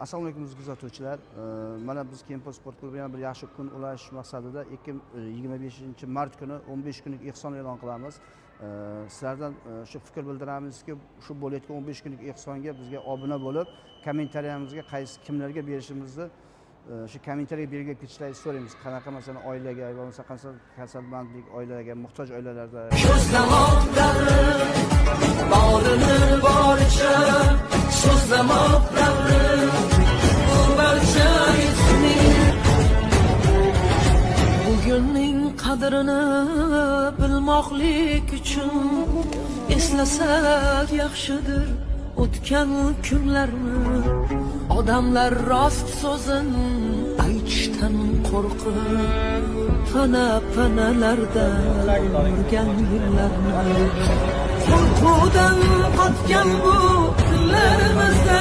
Assalomu alaykum kuzatuvchilar. Mana biz Kempo sport klubi yana bir yaxshi kun ulash maqsadida 25-mart kuni 15 kunlik ehson e'lon qilamiz. Sizlardan shu fikr bildiramizki, shu bo'layotgan 15 kunlik ehsonga bizga obuna bo'lib, kommentariyamizga qaysi kimlarga berishimizni shu kommentariyaga belgilab ketishlaringizni so'raymiz. Qanaqa masalan oilaga va masalan kasalmandlik oilalarga, muhtoj oilalarda so'zlamoqlari borini boricha so'zlamoqlari barcha bugunning qadrini bilmoqlik uchun eslasak yaxshidir o'tgan kunlarni. Odamlar rost so'zin aytishdan qo'rqib pana-panalarda yurgan yillarni, qo'rquvdan qotgan bu kunlarimizda